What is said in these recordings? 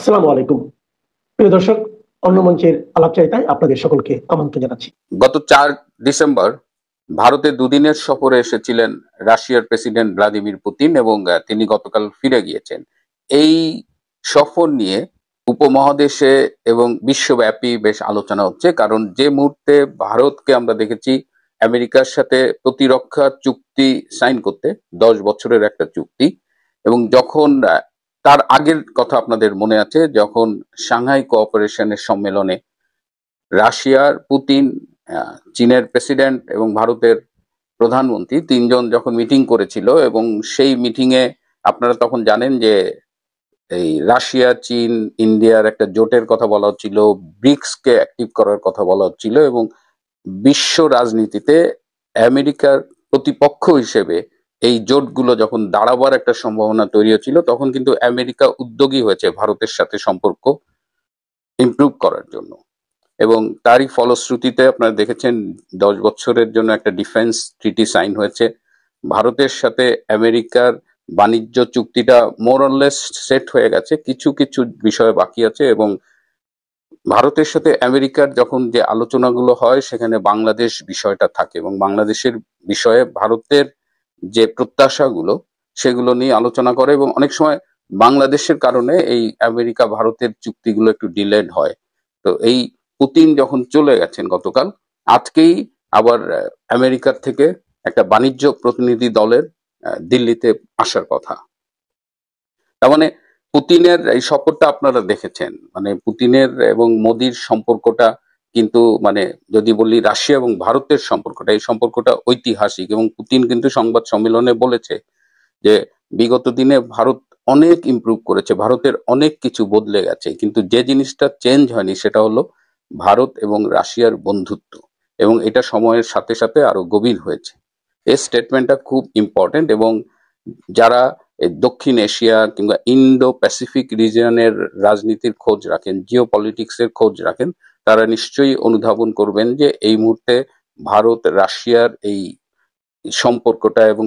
আসসালামু আলাইকুম প্রিয় দর্শক, অন্য মঞ্চের আলাপচারিতায় আপনাদের সকলকে আমন্ত্রণ জানাচ্ছি। গত 4 ডিসেম্বর ভারতে দুদিনের সফরে এসেছিলেন রাশিয়ার প্রেসিডেন্ট ভ্লাদিমির পুতিন এবং তিনি গতকাল ফিরে গিয়েছেন। এই সফর নিয়ে উপমহাদেশে এবং বিশ্বব্যাপী বেশ আলোচনা হচ্ছে, কারণ যে মুহূর্তে ভারতকে আমরা দেখেছি আমেরিকার সাথে প্রতিরক্ষা চুক্তি সাইন করতে, 10 বছরের একটা চুক্তি, এবং যখন তার আগের কথা আপনাদের মনে আছে, যখন সাংহাই কোঅপারেশনের সম্মেলনে রাশিয়ার পুতিন, চীনের প্রেসিডেন্ট এবং ভারতের প্রধানমন্ত্রী তিনজন যখন মিটিং করেছিল, এবং সেই মিটিং এ আপনারা তখন জানেন যে এই রাশিয়া, চীন, ইন্ডিয়ার একটা জোটের কথা বলা হচ্ছিল, ব্রিক্স কে অ্যাক্টিভ করার কথা বলা হচ্ছিল, এবং বিশ্ব রাজনীতিতে আমেরিকার প্রতিপক্ষ হিসেবে এই জোটগুলো যখন দাঁড়াবার একটা সম্ভাবনা তৈরি হচ্ছিল, তখন কিন্তু আমেরিকা উদ্যোগী হয়েছে ভারতের সাথে সম্পর্ক ইমপ্রুভ করার জন্য। এবং তারই ফলশ্রুতিতে আপনারা দেখেছেন 10 বছরের জন্য একটা ডিফেন্স ট্রিটি সাইন হয়েছে। ভারতের সাথে আমেরিকার বাণিজ্য চুক্তিটা মোরলেস সেট হয়ে গেছে, কিছু কিছু বিষয় বাকি আছে, এবং ভারতের সাথে আমেরিকার যখন যে আলোচনাগুলো হয় সেখানে বাংলাদেশ বিষয়টা থাকে, এবং বাংলাদেশের বিষয়ে ভারতের যে প্রত্যাশাগুলো সেগুলো নিয়ে আলোচনা করে, এবং অনেক সময় বাংলাদেশের কারণে এই আমেরিকা ভারতের চুক্তিগুলো একটু ডিলেড হয়। তো এই পুতিন যখন চলে গেছেন গতকাল, আজকেই আবার আমেরিকার থেকে একটা বাণিজ্য প্রতিনিধি দলের দিল্লিতে আসার কথা। তার মানে পুতিনের এই সফরটা আপনারা দেখেছেন, মানে পুতিনের এবং মোদির সম্পর্কটা কিন্তু, মানে যদি বলি রাশিয়া এবং ভারতের সম্পর্কটা, এই সম্পর্কটা ঐতিহাসিক। এবং পুতিন কিন্তু সংবাদ সম্মেলনে বলেছে যে বিগত দিনে ভারত অনেক ইমপ্রুভ করেছে, ভারতের অনেক কিছু বদলে গেছে, কিন্তু যে জিনিসটা চেঞ্জ হয়নি সেটা হলো ভারত এবং রাশিয়ার বন্ধুত্ব, এবং এটা সময়ের সাথে সাথে আরো গভীর হয়েছে। এই স্টেটমেন্টটা খুব ইম্পর্টেন্ট, এবং যারা দক্ষিণ এশিয়া কিংবা ইন্দো প্যাসিফিক রিজিয়নের রাজনীতির খোঁজ রাখেন, জিও পলিটিক্সের খোঁজ রাখেন, তারা নিশ্চয়ই অনুধাবন করবেন যে এই মুহূর্তে ভারত রাশিয়ার এই সম্পর্কটা, এবং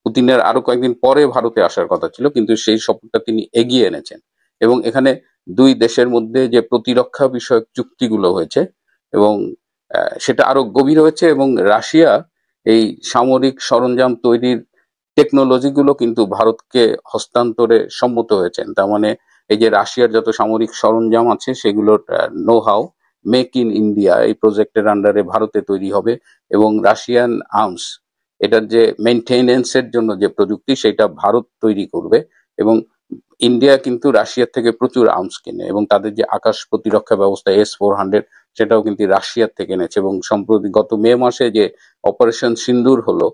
পুতিনের আরো কয়েকদিন পরে ভারতে আসার কথা ছিল, কিন্তু সেই সফরটা তিনি এগিয়ে এনেছেন। এবং এখানে দুই দেশের মধ্যে যে প্রতিরক্ষা বিষয়ক চুক্তিগুলো হয়েছে, এবং সেটা আরো গভীর হয়েছে, এবং রাশিয়া এই সামরিক সরঞ্জাম তৈরির টেকনোলজিগুলো কিন্তু ভারতকে হস্তান্তরে সম্মত হয়েছেন। তার মানে এই যে রাশিয়ার যত সামরিক সরঞ্জাম আছে সেগুলোর know how make in India এই প্রজেক্টের আন্ডারে ভারতে তৈরি হবে, এবং রাশিয়ান আর্মস এটার যে মেনটেনেন্সের জন্য যে প্রযুক্তি সেটা ভারত তৈরি করবে। এবং ইন্ডিয়া কিন্তু রাশিয়ার থেকে প্রচুর আর্মস কেনে, এবং তাদের যে আকাশ প্রতিরক্ষা ব্যবস্থা S-400 সেটাও কিন্তু রাশিয়ার থেকে এনেছে। এবং সম্প্রতি গত মে মাসে যে অপারেশন সিন্দুর হলো,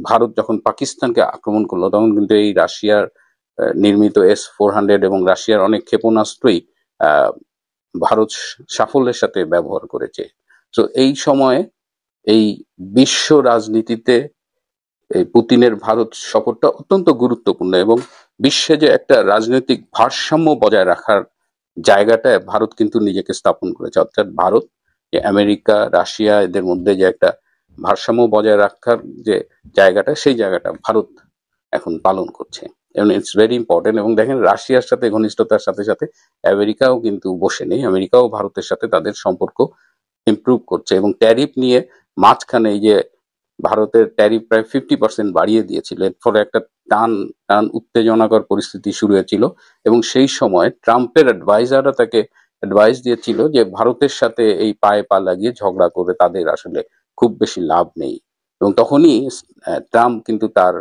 ভারত যখন পাকিস্তানকে আক্রমণ করলো, তখন কিন্তু এই রাশিয়ার নির্মিত S-400 এবং রাশিয়ার অনেক ক্ষেপণাস্ত্রই ভারত সাফল্যের সাথে ব্যবহার করেছে। তো এই সময়ে এই বিশ্ব রাজনীতিতে এই পুতিনের ভারত সফরটা অত্যন্ত গুরুত্বপূর্ণ, এবং বিশ্বে যে একটা রাজনৈতিক ভারসাম্য বজায় রাখার জায়গাটায় ভারত কিন্তু নিজেকে স্থাপন করেছে। অর্থাৎ ভারত যে আমেরিকা, রাশিয়া এদের মধ্যে যে একটা ভারসাম্য বজায় রাখার যে জায়গাটা, সেই জায়গাটা ভারত এখন পালন করছে, এবং ইটস ভেরি ইম্পর্টেন্ট। এবং দেখেন রাশিয়ার সাথে ঘনিষ্ঠতার সাথে সাথে আমেরিকাও কিন্তু বসে নেই, আমেরিকাও ভারতের সাথে তাদের সম্পর্ক ইমপ্রুভ করছে। এবং ট্যারিফ নিয়ে মাঝখানে এই যে ভারতের ট্যারিফ প্রায় 50% বাড়িয়ে দিয়েছিল, এর ফলে একটা টান টান উত্তেজনাকর পরিস্থিতি শুরু হয়েছিল, এবং সেই সময় ট্রাম্পের অ্যাডভাইজাররা তাকে অ্যাডভাইস দিয়েছিল যে ভারতের সাথে এই পায়ে পা লাগিয়ে ঝগড়া করে তাদের আসলে খুব বেশি লাভ নেই। এবং তখনই ট্রাম্প কিন্তু তার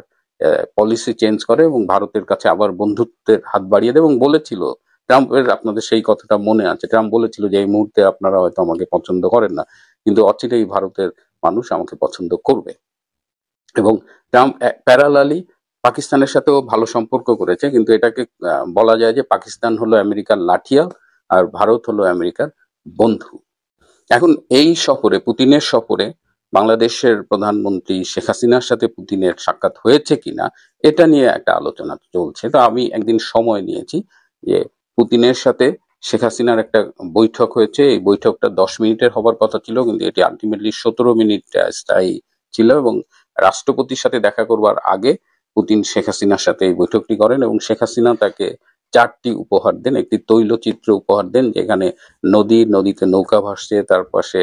পলিসি চেঞ্জ করে এবং ভারতের কাছে আবার বন্ধুত্বের হাত বাড়িয়ে দেয়, এবং বলেছিল ট্রাম্পের, আপনাদের সেই কথাটা মনে আছে, ট্রাম্প বলেছিল যে এই মুহূর্তে আপনারা হয়তো আমাকে পছন্দ করেন না, কিন্তু অচিরেই ভারতের মানুষ আমাকে পছন্দ করবে। এবং ট্রাম্প প্যারালালি পাকিস্তানের সাথেও ভালো সম্পর্ক করেছে, কিন্তু এটাকে বলা যায় যে পাকিস্তান হলো আমেরিকার লাঠিয়া আর ভারত হলো আমেরিকার বন্ধু। এখন এই সফরে, পুতিনের সফরে বাংলাদেশের প্রধানমন্ত্রী শেখ হাসিনার সাথে পুতিনের সাক্ষাৎ হয়েছে কিনা এটা নিয়ে একটা আলোচনা চলছে। তো আমি একদিন সময় নিয়েছি যে পুতিনের সাথে শেখ হাসিনার একটা বৈঠক হয়েছে, এই বৈঠকটা 10 মিনিটের হবার কথা ছিল, কিন্তু এটি আলটিমেটলি 17 মিনিট স্থায়ী ছিল, এবং রাষ্ট্রপতির সাথে দেখা করবার আগে পুতিন শেখ হাসিনার সাথে এই বৈঠকটি করেন, এবং শেখ হাসিনা তাকে 4টি উপহার দেন। একটি তৈলচিত্র উপহার দেন যেখানে নদী, নদীতে নৌকা ভাসছে, তার পাশে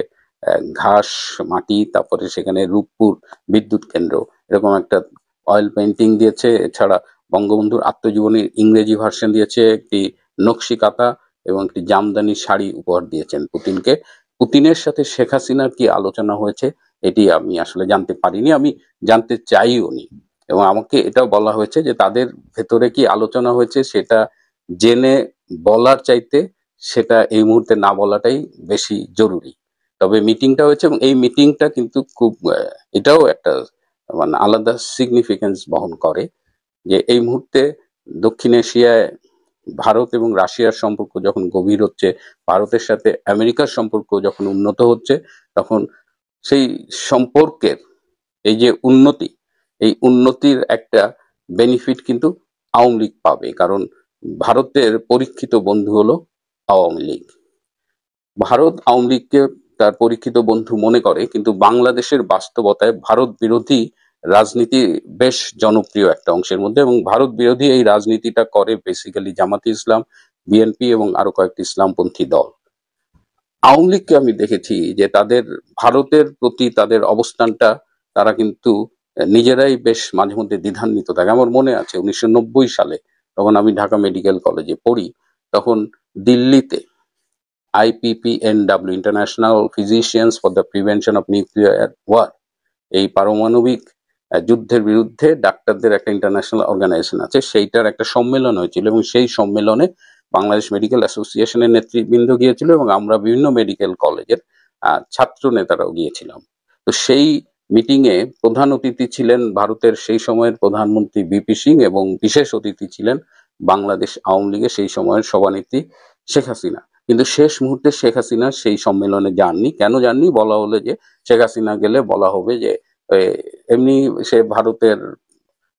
ঘাস, মাটি, তারপরে সেখানে রূপপুর বিদ্যুৎ কেন্দ্র, এরকম একটা অয়েল পেন্টিং দিয়েছে। এছাড়া বঙ্গবন্ধুর আত্মজীবনীর ইংরেজি ভার্সন দিয়েছে, একটি নকশি কাঁথা এবং একটি জামদানি শাড়ি উপহার দিয়েছেন পুতিনকে। পুতিনের সাথে শেখ হাসিনার কি আলোচনা হয়েছে এটি আমি আসলে জানতে পারিনি, আমি জানতে চাইও নি। এবং আমাকে এটাও বলা হয়েছে যে তাদের ভেতরে কি আলোচনা হয়েছে সেটা জেনে বলার চাইতে সেটা এই মুহূর্তে না বলাটাই বেশি জরুরি। তবে মিটিংটা হয়েছে এবং এই মিটিংটা কিন্তু খুব এটাও একটা মানে আলাদা সিগনিফিকেন্স বহন করে যে এই মুহূর্তে দক্ষিণ এশিয়ায় ভারত এবং রাশিয়ার সম্পর্ক যখন গভীর হচ্ছে, ভারতের সাথে আমেরিকার সম্পর্ক যখন উন্নত হচ্ছে, তখন সেই সম্পর্কের এই যে উন্নতি, এই উন্নতির একটা বেনিফিট কিন্তু আওয়ামী লীগ পাবে। কারণ ভারতের পরীক্ষিত বন্ধু হলো আওয়ামী লীগ। ভারত আওয়ামী লীগকে তার পরীক্ষিত বন্ধু মনে করে, কিন্তু বাংলাদেশের বাস্তবতায় ভারত বিরোধী রাজনীতি বেশ জনপ্রিয় একটা অংশের মধ্যে, এবং ভারত বিরোধী এই রাজনীতিটা করে বেসিক্যালি জামাতে ইসলাম, বিএনপি এবং আরো কয়েকটি ইসলামপন্থী দল। আওয়ামী লীগকে আমি দেখেছি যে তাদের ভারতের প্রতি তাদের অবস্থানটা তারা কিন্তু নিজেরাই বেশ মাঝে মধ্যে দ্বিধান্বিত থাকে। আমার মনে আছে 1990 সালে, তখন আমি ঢাকা মেডিকেল কলেজে পড়ি, তখন দিল্লিতে IPPNW, international physicians for the prevention of nuclear war, এই পারমাণবিক যুদ্ধের বিরুদ্ধে ডাক্তারদের একটা ইন্টারন্যাশনাল অর্গানাইজেশন আছে, সেইটার একটা সম্মেলন হয়েছিল এবং সেই সম্মেলনে বাংলাদেশ মেডিকেল অ্যাসোসিয়েশনের নেতৃবৃন্দ গিয়েছিল এবং আমরা বিভিন্ন মেডিকেল কলেজের ছাত্র নেতারাও গিয়েছিলাম। তো সেই মিটিং এ প্রধান অতিথি ছিলেন ভারতের সেই সময়ের প্রধানমন্ত্রী বিপি সিং এবং বিশেষ অতিথি ছিলেন বাংলাদেশ আওয়ামী লীগের সেই সময়ের সভানেত্রী শেখ হাসিনা। কিন্তু শেষ মুহূর্তে শেখ হাসিনা সেই সম্মেলনে যাননি। কেন যাননি? বলা হলো যে শেখ হাসিনা গেলে বলা হবে যে এমনি সে ভারতের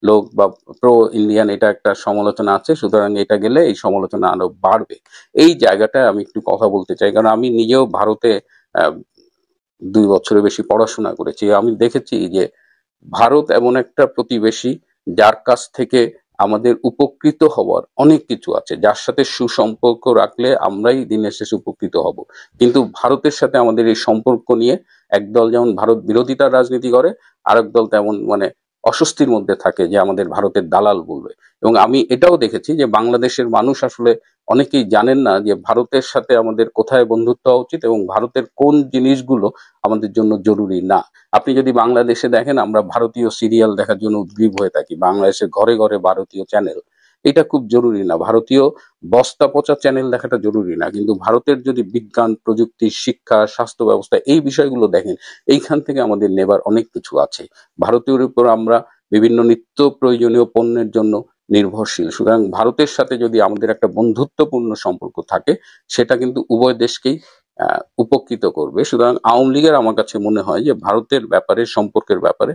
লোক বা প্রো ইন্ডিয়ান, এটা একটা সমালোচনা আছে, সুতরাং এটা গেলে এই সমালোচনা আরো বাড়বে। এই জায়গাটায় আমি একটু কথা বলতে চাই, কারণ আমি নিজেও ভারতে 2 বছরের বেশি পড়াশোনা করেছি। আমি দেখেছি যে ভারত এমন একটা প্রতিবেশী যার কাছ থেকে আমাদের উপকৃত হওয়ার অনেক কিছু আছে, যার সাথে সুসম্পর্ক রাখলে আমরাই দিনের শেষে উপকৃত হব। কিন্তু ভারতের সাথে আমাদের এই সম্পর্ক নিয়ে একদল যেমন ভারত বিরোধিতার রাজনীতি করে, আরেক দল তেমন মানে অস্বস্তির মধ্যে থাকে যে আমাদের ভারতের দালাল বলবে। এবং আমি এটাও দেখেছি যে বাংলাদেশের মানুষ আসলে অনেকেই জানেন না যে ভারতের সাথে আমাদের কোথায় বন্ধুত্ব হওয়া উচিত এবং ভারতের কোন জিনিসগুলো আমাদের জন্য জরুরি না। আপনি যদি বাংলাদেশে দেখেন, আমরা ভারতীয় সিরিয়াল দেখার জন্য উদ্গ্রীব হয়ে থাকি, বাংলাদেশের ঘরে ঘরে ভারতীয় চ্যানেল, এটা খুব জরুরি না। ভারতীয় বস্তা পচা চ্যানেল দেখাটা জরুরি না, কিন্তু ভারতের যদি বিজ্ঞান, প্রযুক্তি, শিক্ষা, স্বাস্থ্য ব্যবস্থা এই বিষয়গুলো দেখেন, এইখান থেকে আমাদের নেবার অনেক কিছু আছে। ভারতীয় উপর আমরা বিভিন্ন নিত্য প্রয়োজনীয় পণ্যের জন্য নির্ভরশীল। সুতরাং ভারতের সাথে যদি আমাদের একটা বন্ধুত্বপূর্ণ সম্পর্ক থাকে, সেটা কিন্তু উভয় দেশকেই উপকৃত করবে। সুতরাং আওয়ামী লীগের আমার কাছে মনে হয় যে ভারতের ব্যাপারে, সম্পর্কের ব্যাপারে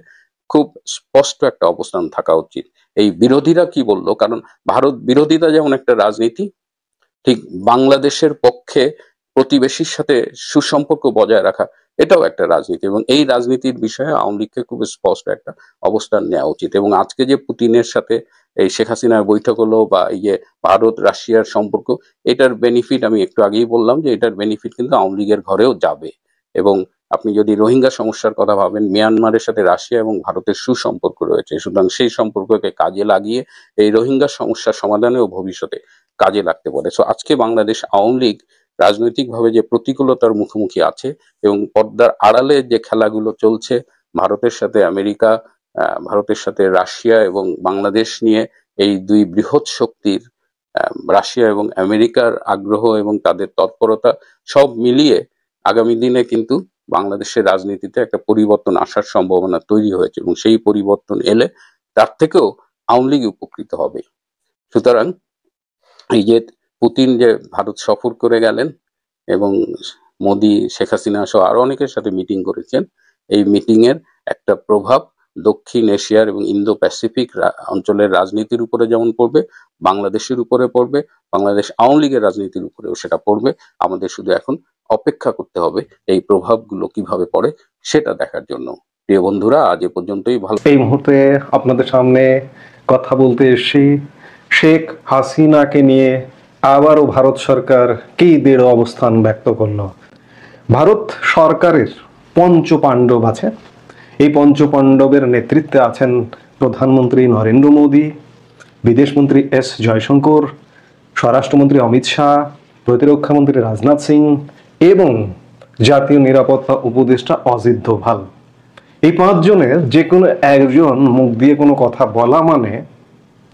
খুব স্পষ্ট একটা অবস্থান থাকা উচিত। এই বিরোধীরা কি বললো, কারণ ভারত বিরোধিতা যেমন একটা রাজনীতি, ঠিক বাংলাদেশের পক্ষে প্রতিবেশীর সাথে সুসম্পর্ক বজায় রাখা এটাও একটা রাজনীতি, এবং এই রাজনীতির বিষয়ে আওয়ামী লীগকে খুব স্পষ্ট একটা অবস্থান নেওয়া উচিত। এবং আজকে যে পুতিনের সাথে এই শেখ হাসিনার বৈঠক হলো, বা এই যে ভারত রাশিয়ার সম্পর্ক, এটার বেনিফিট আমি একটু আগেই বললাম যে এটার বেনিফিট কিন্তু আওয়ামী লীগের ঘরেও যাবে। এবং আপনি যদি রোহিঙ্গা সমস্যার কথা ভাবেন, মিয়ানমারের সাথে রাশিয়া এবং ভারতের সুসম্পর্ক রয়েছে, সুতরাং সেই সম্পর্ককে কাজে লাগিয়ে এই রোহিঙ্গা সমস্যার সমাধানেও ভবিষ্যতে কাজে লাগতে পারে। সো আজকে বাংলাদেশ আওয়ামী লীগ রাজনৈতিকভাবে যে প্রতিকূলতার মুখোমুখি আছে এবং পর্দার আড়ালে যে খেলাগুলো চলছে, ভারতের সাথে আমেরিকা, ভারতের সাথে রাশিয়া এবং বাংলাদেশ নিয়ে এই দুই বৃহৎ শক্তির রাশিয়া এবং আমেরিকার আগ্রহ এবং তাদের তৎপরতা, সব মিলিয়ে আগামী দিনে কিন্তু বাংলাদেশের রাজনীতিতে একটা পরিবর্তন আসার সম্ভাবনা তৈরি হয়েছে, এবং সেই পরিবর্তন এলে তার থেকেও আওয়ামী লীগ উপকৃত হবে। সুতরাং এই যে পুতিন যে ভারত সফর করে গেলেন এবং মোদি, শেখ হাসিনা সহ আরো অনেকের সাথে মিটিং করেছেন, এই মিটিং এর একটা প্রভাব দক্ষিণ এশিয়ার এবং ইন্দো প্যাসিফিক অঞ্চলের রাজনীতির উপরে যেমন পড়বে, বাংলাদেশের উপরে পড়বে, বাংলাদেশ আওয়ামী লীগের রাজনীতির উপরেও সেটা পড়বে। আমাদের শুধু এখন অপেক্ষা করতে হবে এই প্রভাবগুলো কিভাবে পড়ে সেটা দেখার জন্য। প্রিয় বন্ধুরা, আজ এ পর্যন্তই। ভালো। এই মুহূর্তে আপনাদের সামনে কথা বলতে এসেছি শেখ হাসিনাকে নিয়ে আবারও ভারত সরকার কি দৃঢ় অবস্থান ব্যক্ত করলো। ভারত সরকারের পঞ্চপাণ্ডব আছে। এই পঞ্চপাণ্ডবের নেতৃত্বে আছেন প্রধানমন্ত্রী নরেন্দ্র মোদী, বিদেশমন্ত্রী এস জয়শঙ্কর, স্বরাষ্ট্রমন্ত্রী অমিত শাহ, প্রতিরক্ষা মন্ত্রী রাজনাথ সিং এবং জাতীয় নিরাপত্তা উপদেষ্টা অজিত দোভাল। এই পাঁচজনের যে কোনো একজন মুখ দিয়ে কোনো কথা বলা মানে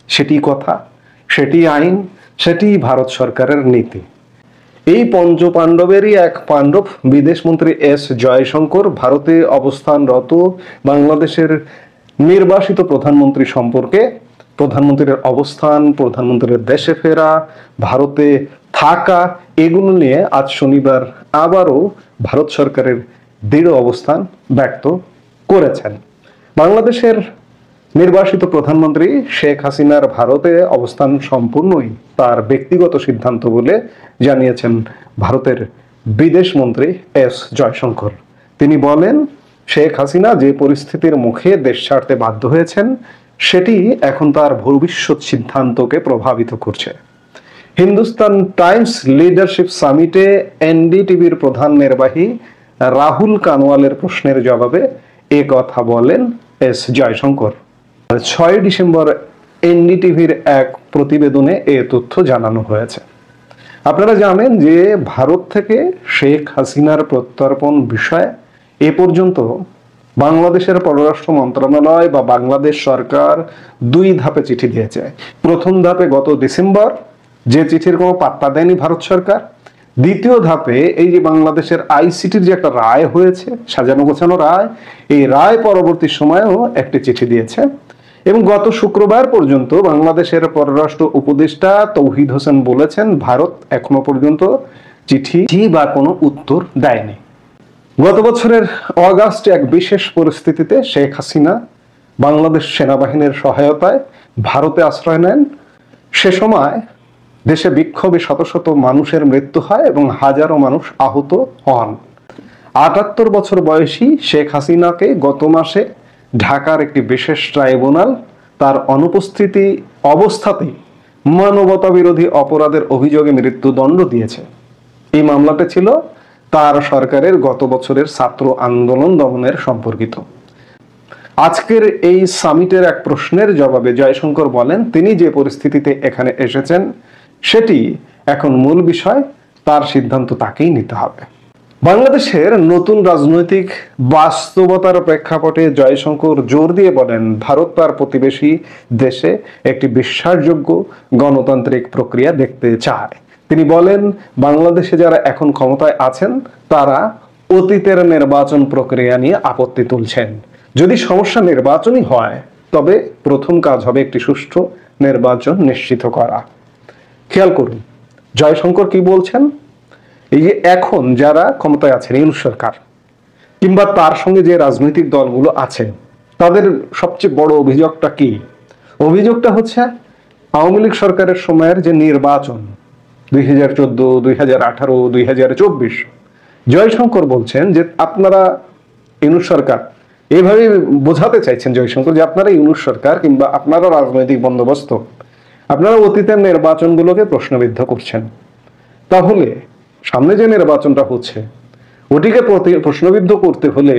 সেটি কথা, সেটি আইন, সেটি ভারত সরকারের নীতি। এই পঞ্চপাণ্ডবেরই এক পাণ্ডব বিদেশমন্ত্রী এস জয়শঙ্কর ভারতে অবস্থানরত বাংলাদেশের নির্বাসিত প্রধানমন্ত্রী সম্পর্কে, প্রধানমন্ত্রীর অবস্থান, প্রধানমন্ত্রীর দেশে ফেরা, ভারতে থাকা, এগুলো নিয়ে আজ শনিবার আবারও ভারত সরকারের দৃঢ় অবস্থান ব্যক্ত করেছেন। বাংলাদেশের নির্বাসিত প্রধানমন্ত্রী শেখ হাসিনার ভারতে অবস্থান সম্পূর্ণই তার ব্যক্তিগত সিদ্ধান্ত বলে জানিয়েছেন ভারতের বিদেশমন্ত্রী এস জয়শঙ্কর। তিনি বলেন, শেখ হাসিনা যে পরিস্থিতির মুখে দেশ ছাড়তে বাধ্য হয়েছেন সেটি এখন তার ভবিষ্যৎ সিদ্ধান্তকে প্রভাবিত করছে। হিন্দুস্তান টাইমস লিডারশিপ সামিটে এনডিটিভির প্রধান নির্বাহী রাহুল কানওয়ালের প্রশ্নের জবাবে এ কথা বলেন এস জয়শঙ্কর। 6 ডিসেম্বর এনডিটিভির এক প্রতিবেদনে এ তথ্য জানানো হয়েছে। আপনারা জানেন যে ভারত থেকে শেখ হাসিনার প্রত্যর্পণ বিষয়ে এ পর্যন্ত বাংলাদেশের পররাষ্ট্র মন্ত্রণালয় বা বাংলাদেশ সরকার 2 ধাপে চিঠি দিয়েছে। প্রথম ধাপে গত ডিসেম্বর, যে চিঠির কোনো পাত্তা দেয়নি ভারত সরকার। দ্বিতীয় ধাপে এই যে বাংলাদেশের আইসিটির যে একটা রায় হয়েছে, সাজানো গোছানো রায়, এই রায় পরবর্তী সময়েও একটি চিঠি দিয়েছে। এবং গত শুক্রবার পর্যন্ত বাংলাদেশের পররাষ্ট্র উপদেষ্টা তৌহিদ হোসেন বলেছেন ভারত এখনো পর্যন্ত চিঠি বা কোনো উত্তর দেয়নি। গত বছরের অগাস্টে এক বিশেষ পরিস্থিতিতে শেখ হাসিনা বাংলাদেশ সেনাবাহিনীর সহায়তায় ভারতে আশ্রয় নেন। সে সময় দেশে বিক্ষোভে শত শত মানুষের মৃত্যু হয় এবং হাজারো মানুষ আহত হন। ৭৮ বছর বয়সী শেখ হাসিনাকে গত মাসে ঢাকার একটি বিশেষ ট্রাইব্যুনাল তার অনুপস্থিতি অবস্থাতেই মানবতা বিরোধী অপরাধের অভিযোগে মৃত্যুদণ্ড দিয়েছে। এই মামলাটা ছিল তার সরকারের গত বছরের ছাত্র আন্দোলন দমনের সম্পর্কিত। আজকের এই সামিটের এক প্রশ্নের জবাবে জয়শঙ্কর বলেন, তিনি যে পরিস্থিতিতে এখানে এসেছেন সেটি এখন মূল বিষয়, তার সিদ্ধান্ত তাকেই নিতে হবে। বাংলাদেশের নতুন রাজনৈতিক বাস্তবতার প্রেক্ষাপটে জয়শঙ্কর জোর দিয়ে বলেন, ভারত তার প্রতিবেশী দেশে একটি বিশ্বাসযোগ্য গণতান্ত্রিক প্রক্রিয়া দেখতে চায়। তিনি বলেন, বাংলাদেশে যারা এখন ক্ষমতায় আছেন তারা অতীতের নির্বাচন প্রক্রিয়া নিয়ে আপত্তি তুলছেন। যদি সমস্যা নির্বাচনই হয় তবে প্রথম কাজ হবে একটি সুষ্ঠু নির্বাচন নিশ্চিত করা। খেয়াল করুন জয়শঙ্কর কি বলছেন। এই যে এখন যারা ক্ষমতায় আছেন, ইউনূস সরকার কিংবা তার সঙ্গে যে রাজনৈতিক দলগুলো আছে, তাদের সবচেয়ে বড় অভিযোগটা কি? অভিযোগটা হচ্ছে আওয়ামী লীগ সরকারের সময়ের যে নির্বাচন 2014, 2018, 2024, জয়শঙ্কর বলছেন যে আপনারা ইউনূস সরকার, এভাবে বোঝাতে চাইছেন জয়শঙ্কর যে আপনারা ইউনূস সরকার কিংবা আপনারা রাজনৈতিক বন্দোবস্ত, আপনারা অতীতের নির্বাচনগুলোকে প্রশ্নবিদ্ধ করছেন। তাহলে সামনে যে নির্বাচনটা হচ্ছে ওটিকে প্রশ্নবিদ্ধ করতে হলে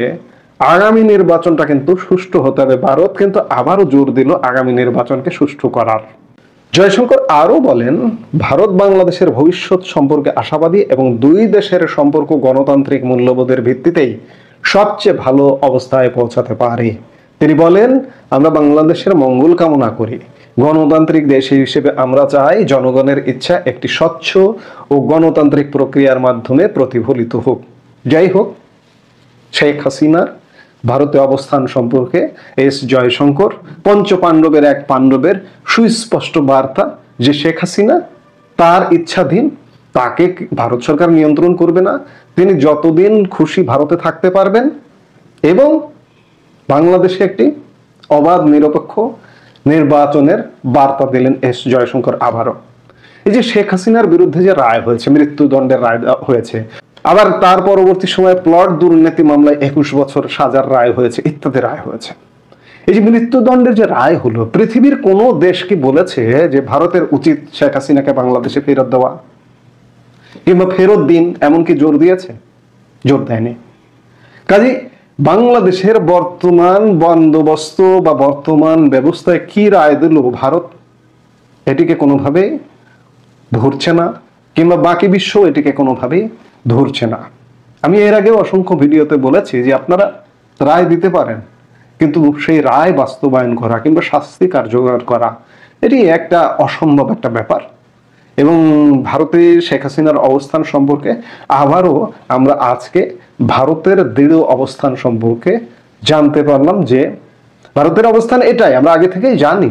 আগামী নির্বাচনটা কিন্তু সুষ্ঠু হতে হবে। ভারত কিন্তু আবারও জোর দিল আগামী নির্বাচনকে সুষ্ঠু করার। জয়শঙ্কর আরো বলেন, ভারত বাংলাদেশের ভবিষ্যৎ সম্পর্কে আশাবাদী এবং দুই দেশের সম্পর্ক গণতান্ত্রিক মূল্যবোধের ভিত্তিতেই সবচেয়ে ভালো অবস্থায় পৌঁছাতে পারে। তিনি বলেন, আমরা বাংলাদেশের মঙ্গল কামনা করি। গণতান্ত্রিক দেশ হিসেবে আমরা চাই জনগণের ইচ্ছা একটি স্বচ্ছ ও গণতান্ত্রিক প্রক্রিয়ার মাধ্যমে প্রতিফলিত হোক। যাই হোক, শেখ হাসিনার ভারতে অবস্থান সম্পর্কে এস জয়শঙ্কর পঞ্চপাণ্ডবের এক পাণ্ডবের সুস্পষ্ট বার্তা যে শেখ হাসিনা তার ইচ্ছাধীন, তাকে ভারত সরকার নিয়ন্ত্রণ করবে না, তিনি যতদিন খুশি ভারতে থাকতে পারবেন এবং বাংলাদেশে একটি অবাধ নিরপেক্ষ নির্বাচনের বার্তা দিলেন এস জয়শঙ্কর আবারও। এই যে শেখ হাসিনার বিরুদ্ধে যে রায় হয়েছে, মৃত্যুদণ্ডের রায় হয়েছে, আবার তার পরবর্তী সময়ে প্লট দুর্নীতি মামলায় 21 বছর সাজার রায় হয়েছে, ইত্যাদি রায় হয়েছে। এই যে মৃত্যুদণ্ডের যে রায় হলো, পৃথিবীর কোন দেশ কি বলেছে যে ভারতের উচিত শেখ হাসিনাকে বাংলাদেশে ফেরত দেওয়া কিংবা ফেরত দিন, এমনকি জোর দিয়েছে? জোর দেয়নি। কাজে বাংলাদেশের বর্তমান বন্দোবস্ত বা বর্তমান ব্যবস্থায় কি রায় দিল ভারত, এটিকে কোনোভাবেই ধরছে না, কিংবা বাকি বিশ্ব এটিকে কোনোভাবেই ধরছে না। আমি এর আগেও অসংখ্য ভিডিওতে বলেছি যে আপনারা রায় দিতে পারেন, কিন্তু সেই রায় বাস্তবায়ন করা কিংবা শাস্তি কার্যকর করা এটি একটা অসম্ভব একটা ব্যাপার। এবং ভারতে শেখ হাসিনার অবস্থান সম্পর্কে আবারও আমরা আজকে ভারতের দৃঢ় অবস্থান সম্পর্কে জানতে পারলাম যে ভারতের অবস্থান এটাই, আমরা আগে থেকেই জানি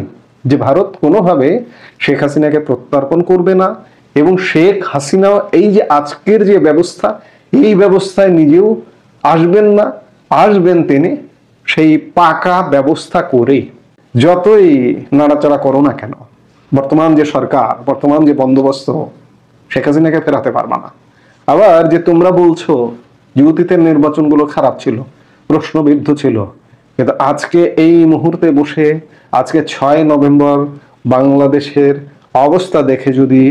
যে ভারত কোনোভাবে শেখ হাসিনাকে প্রত্যর্পণ করবে না, এবং শেখ হাসিনা এই যে আজকের যে ব্যবস্থা, এই ব্যবস্থায় নিজেও আসবেন না, আসবেন তিনি সেই পাকা ব্যবস্থা করেই। যতই নাড়াচাড়া করো না কেন, বর্তমান যে সরকার, বর্তমান যে বন্দোবস্ত শেখ হাসিনাকে ফেরাতে পারবে না। আবার যে তোমরা বলছো যে অতীতের নির্বাচনগুলো খারাপ ছিল, প্রশ্নবিদ্ধ ছিল, কিন্তু আজকে এই মুহূর্তে বসে আজকে 6 নভেম্বর বাংলাদেশের অবস্থা দেখে যদি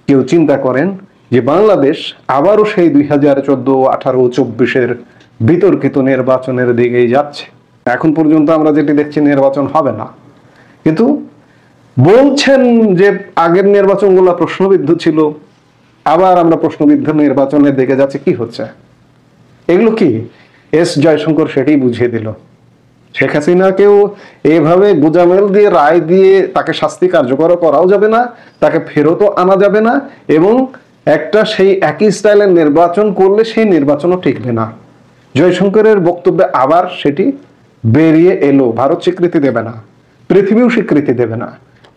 কেউ চিন্তা করেন যে বাংলাদেশ আবারও সেই 2014, 18, 24-এর বিতর্কিত নির্বাচনের দিকেই যাচ্ছে। এখন পর্যন্ত আমরা যেটি দেখছি নির্বাচন হবে না, কিন্তু বলছেন যে আগের নির্বাচনগুলো প্রশ্নবিদ্ধ ছিল, আবার আমরা প্রশ্নবিদ্ধ নির্বাচনের দিকে যাচ্ছি। কি হচ্ছে এগুলো? কি এস জয়শঙ্কর সেটাই বুঝিয়ে দিল। শেখ হাসিনাকেও এভাবে গোজামেল দিয়ে রায় দিয়ে তাকে শাস্তি কার্যকর করাও যাবে না, তাকে ফেরতও আনা যাবে না, এবং একটা সেই একই স্টাইলের নির্বাচন করলে সেই নির্বাচনও টিকবে না। জয়শঙ্করের বক্তব্যে আবার সেটি বেরিয়ে এলো। ভারত স্বীকৃতি দেবে না, পৃথিবীও স্বীকৃতি দেবে না।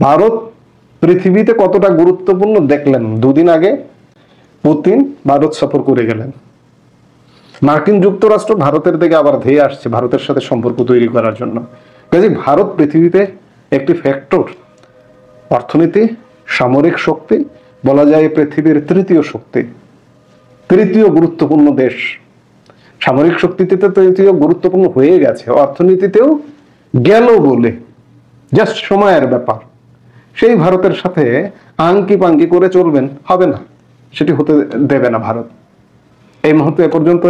ভারত পৃথিবীতে কতটা গুরুত্বপূর্ণ দেখলেন, দুদিন আগে পুতিন ভারত সফর করে গেলেন। মার্কিন যুক্তরাষ্ট্র ভারতের দিকে আবার ধেয়ে আসছে ভারতের সাথে সম্পর্ক তৈরি করার জন্য। কাজে ভারত পৃথিবীতে একটি ফ্যাক্টর, অর্থনীতি, সামরিক শক্তি, বলা যায় পৃথিবীর তৃতীয় শক্তি, তৃতীয় গুরুত্বপূর্ণ দেশ। সামরিক শক্তিতে তো তৃতীয় গুরুত্বপূর্ণ হয়ে গেছে, অর্থনীতিতেও গেল বলে জাস্ট সময়ের ব্যাপার। সেই ভারতের সাথে আংকি পাঙ্কি করে চলবেন, হবে না, সেটি হতে দেবে না ভারত। এই মুহূর্তে এ পর্যন্ত।